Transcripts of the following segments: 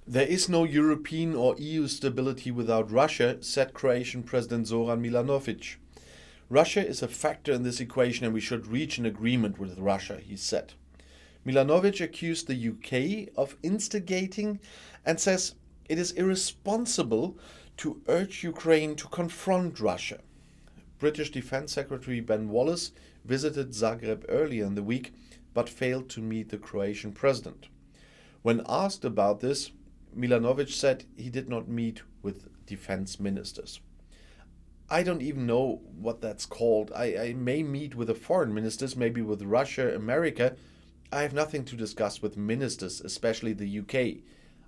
There is no European or EU stability without Russia, said Croatian President Zoran Milanovic. Russia is a factor in this equation and we should reach an agreement with Russia, he said. Milanovic accused the UK of instigating and says it is irresponsible to urge Ukraine to confront Russia. British Defence Secretary Ben Wallace visited Zagreb earlier in the week but failed to meet the Croatian president. When asked about this, Milanovic said he did not meet with defense ministers. I don't even know what that's called. I may meet with the foreign ministers, maybe with Russia, America. I have nothing to discuss with ministers, especially the UK.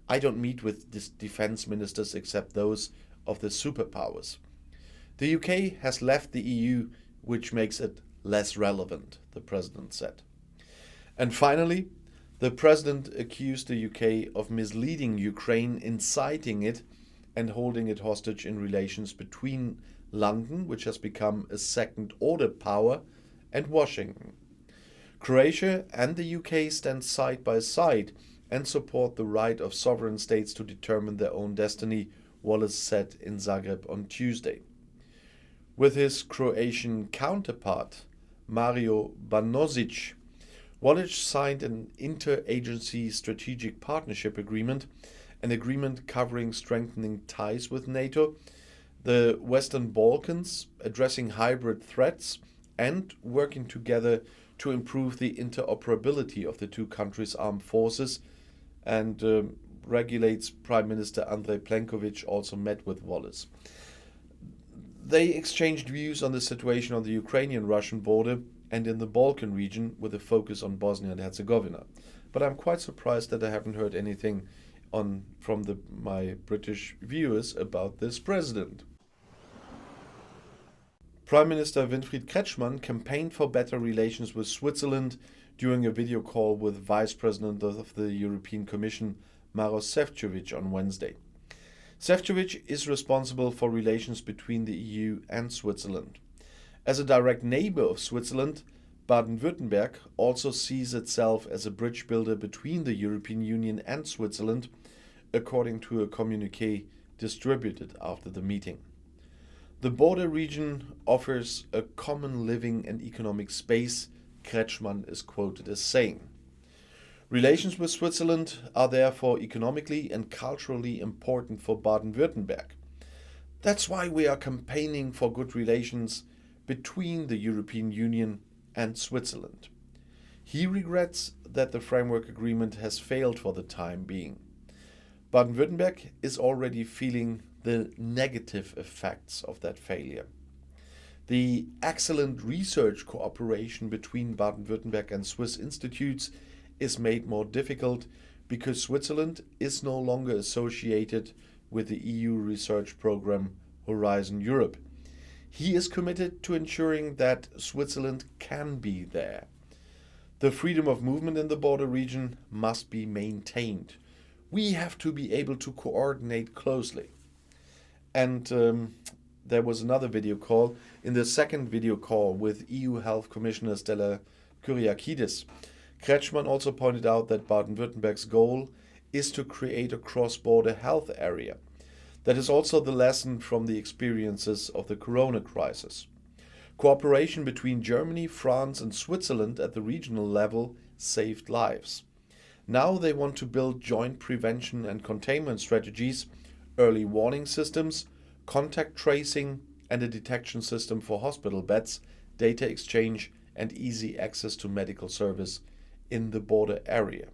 I don't meet with defense ministers except those of the superpowers. The UK has left the EU, which makes it less relevant, the president said. And finally, the president accused the UK of misleading Ukraine, inciting it and holding it hostage in relations between London, which has become a second-order power, and Washington. Croatia and the UK stand side by side and support the right of sovereign states to determine their own destiny, Wallace said in Zagreb on Tuesday. With his Croatian counterpart, Mario Banožić, Wallace signed an interagency strategic partnership agreement, an agreement covering strengthening ties with NATO, the Western Balkans, addressing hybrid threats, and working together to improve the interoperability of the two countries' armed forces, and regulates Prime Minister Andrej Plenković also met with Wallace. They exchanged views on the situation on the Ukrainian-Russian border and in the Balkan region with a focus on Bosnia and Herzegovina. But I'm quite surprised that I haven't heard anything from my British viewers about this president. Prime Minister Winfried Kretschmann campaigned for better relations with Switzerland during a video call with Vice President of the European Commission Maroš Šefčovič on Wednesday. Šefčovič is responsible for relations between the EU and Switzerland. As a direct neighbor of Switzerland, Baden-Württemberg also sees itself as a bridge builder between the European Union and Switzerland, according to a communiqué distributed after the meeting. The border region offers a common living and economic space, Kretschmann is quoted as saying. Relations with Switzerland are therefore economically and culturally important for Baden-Württemberg. That's why we are campaigning for good relations between the European Union and Switzerland. He regrets that the framework agreement has failed for the time being. Baden-Württemberg is already feeling the negative effects of that failure. The excellent research cooperation between Baden-Württemberg and Swiss institutes is made more difficult because Switzerland is no longer associated with the EU research program Horizon Europe. He is committed to ensuring that Switzerland can be there. The freedom of movement in the border region must be maintained. We have to be able to coordinate closely. And there was another video call. In the second video call with EU Health Commissioner Stella Kyriakides, Kretschmann also pointed out that Baden-Württemberg's goal is to create a cross-border health area. That is also the lesson from the experiences of the corona crisis. Cooperation between Germany, France and Switzerland at the regional level saved lives. Now they want to build joint prevention and containment strategies, early warning systems, contact tracing and a detection system for hospital beds, data exchange and easy access to medical service in the border area.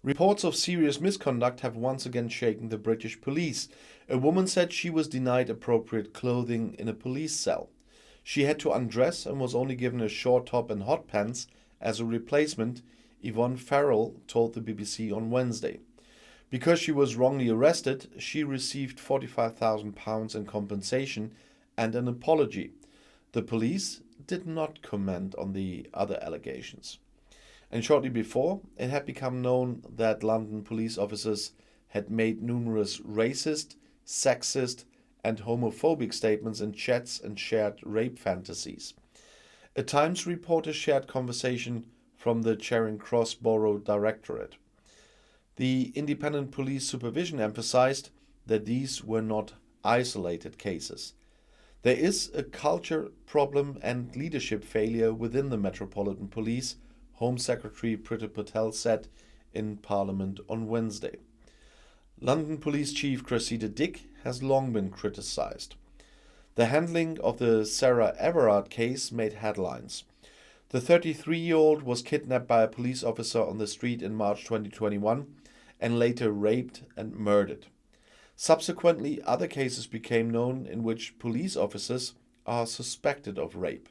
Reports of serious misconduct have once again shaken the British police. A woman said she was denied appropriate clothing in a police cell. She had to undress and was only given a short top and hot pants as a replacement, Yvonne Farrell told the BBC on Wednesday. Because she was wrongly arrested, she received £45,000 in compensation and an apology. The police did not comment on the other allegations. And shortly before, it had become known that London police officers had made numerous racist, sexist and homophobic statements in chats and shared rape fantasies. A Times reporter shared conversation from the Charing Cross Borough Directorate. The independent police supervision emphasized that these were not isolated cases. There is a culture problem and leadership failure within the Metropolitan Police, Home Secretary Priti Patel said in Parliament on Wednesday. London Police Chief Cressida Dick has long been criticised. The handling of the Sarah Everard case made headlines. The 33-year-old was kidnapped by a police officer on the street in March 2021 and later raped and murdered. Subsequently, other cases became known in which police officers are suspected of rape.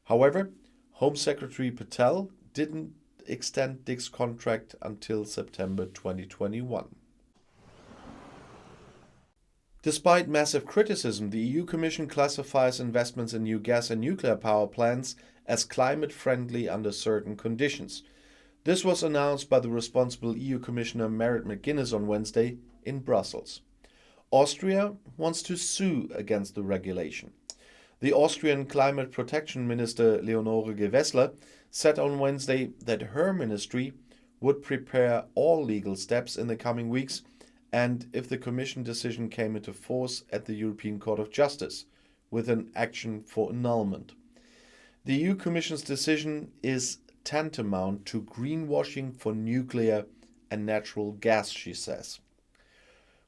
However, Home Secretary Patel didn't extend Dick's contract until September 2021. Despite massive criticism, the EU Commission classifies investments in new gas and nuclear power plants as climate-friendly under certain conditions. This was announced by the responsible EU Commissioner Merit McGuinness on Wednesday in Brussels. Austria wants to sue against the regulation. The Austrian Climate Protection Minister Leonore Gewessler said on Wednesday that her ministry would prepare all legal steps in the coming weeks and if the Commission decision came into force at the European Court of Justice, with an action for annulment. The EU Commission's decision is tantamount to greenwashing for nuclear and natural gas, she says.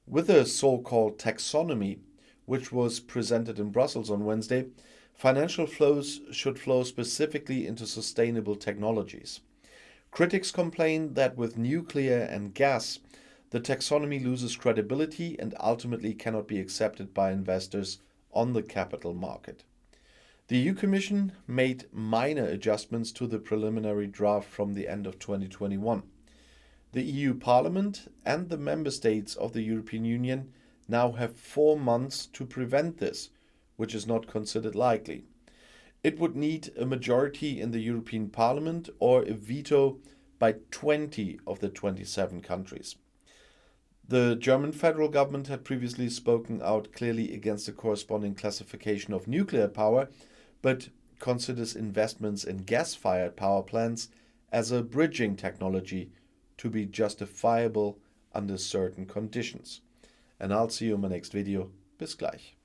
With the so-called taxonomy, which was presented in Brussels on Wednesday, financial flows should flow specifically into sustainable technologies. Critics complain that with nuclear and gas, the taxonomy loses credibility and ultimately cannot be accepted by investors on the capital market. The EU Commission made minor adjustments to the preliminary draft from the end of 2021. The EU Parliament and the Member States of the European Union now have 4 months to prevent this, which is not considered likely. It would need a majority in the European Parliament or a veto by 20 of the 27 countries. The German federal government had previously spoken out clearly against the corresponding classification of nuclear power, but considers investments in gas-fired power plants as a bridging technology to be justifiable under certain conditions. And I'll see you in my next video. Bis gleich.